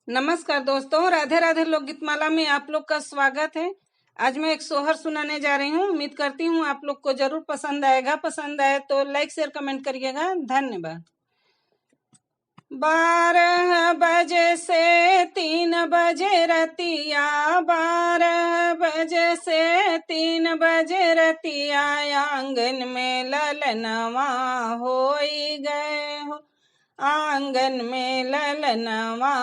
नमस्कार दोस्तों, राधे राधे लोकगीत माला में आप लोग का स्वागत है। आज मैं एक सोहर सुनाने जा रही हूँ। उम्मीद करती हूँ आप लोग को जरूर पसंद आएगा। पसंद आए तो लाइक शेयर कमेंट करिएगा। धन्यवाद। 12 बजे से 3 बजे रतिया, 12 बजे से 3 बजे रतिया, आंगन में ललनवा होई गए हो, आंगन में ललनवा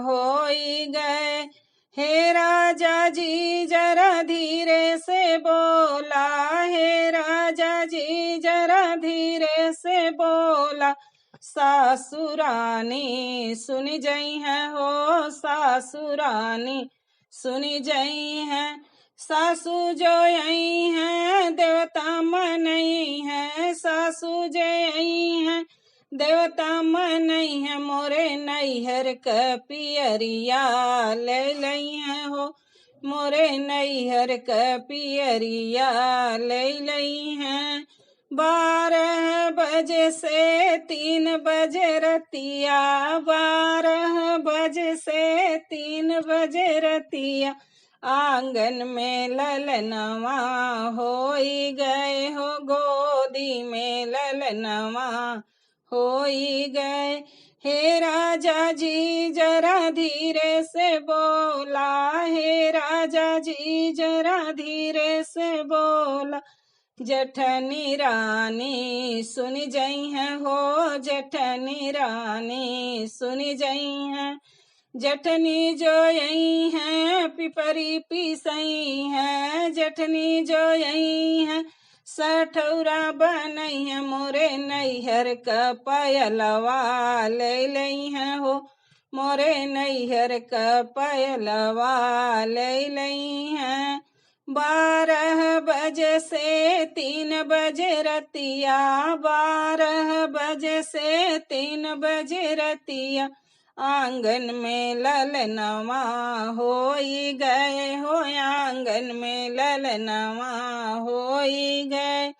होई गए। हे राजा जी जरा धीरे से बोला, हे राजा जी जरा धीरे से बोला, सासुरानी सुनी जई है हो, सासुरानी सुनी जई है। सासू जो आई है देवता मनई है, सासू जो आई है देवता मनई है। मोरे नैहर क पियरिया ले लई है हो, मोरे नैहर क पियरिया ले लई है। 12 बजे से 3 बजे रतिया, 12 बजे से 3 बजे रतिया, आंगन में ललनवा होई गए हो, गोदी में ललनवा होई गए। हे राजा जी जरा धीरे से बोला, हे राजा जी जरा धीरे से बोला, जेठनी रानी सुनी जई है हो, जेठनी रानी सुनी जई है। जेठनी जो यही है पिपरी पीसई है, जेठनी जो यही है सठौरा बनई है। मोरे नैहर का पयलवा ले लई है हो, मोरे नैहर का पयलवा ले लई है। 12 बजे से 3 बजे रतिया, 12 बजे से 3 बजे रतिया, आंगन में ललनवा होई गए हो, आंगन में ललनवा होई गए।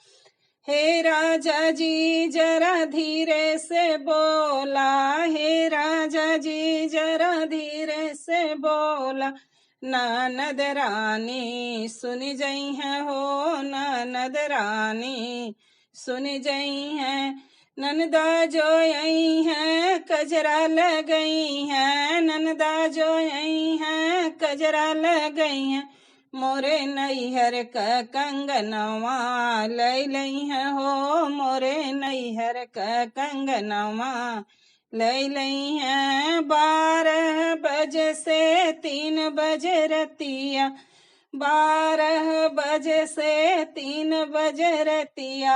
हे राजा जी जरा धीरे से बोला, हे राजा जी जरा धीरे से बोला, ननद रानी सुनी जई है हो, ननद रानी सुनी जई है। ननदा जो आई है कजरा लगई है, ननदा जो आई है कजरा लगई है। मोरे नैहर का कंगनवा लई लई है हो, मोरे नैहर का कंगनवा लई लई है। 12 बजे से 3 बजे रतिया, 12 बजे से 3 बजे रतिया,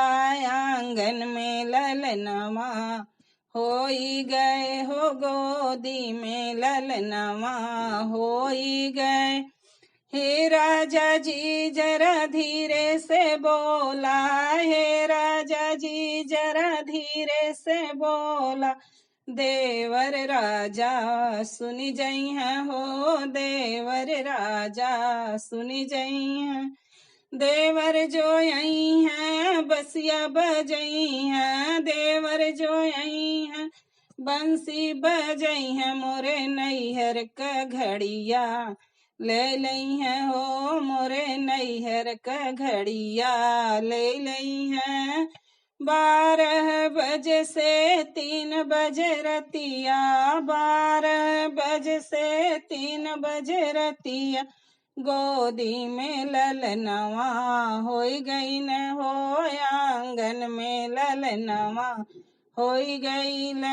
आंगन में ललनवा होई गए हो, गोदी में ललनवा होई गए। हे राजा जी जरा धीरे से बोला, हे राजा जी जरा धीरे से बोला, देवर राजा सुनी जई है हो, देवर राजा सुनी जई है। देवर जो आई है बसिया बजई है, देवर जो आई है बंसी बजई है। मोरे नैहर का घड़िया ले लई है हो, मोरे नैहर का घड़िया ले लई है। 12 बजे से 3 बजे रतिया, 12 बजे से 3 बजे रतिया, गोदी में ललनवा होई गई न हो, आंगन में ललनवा होई गई न।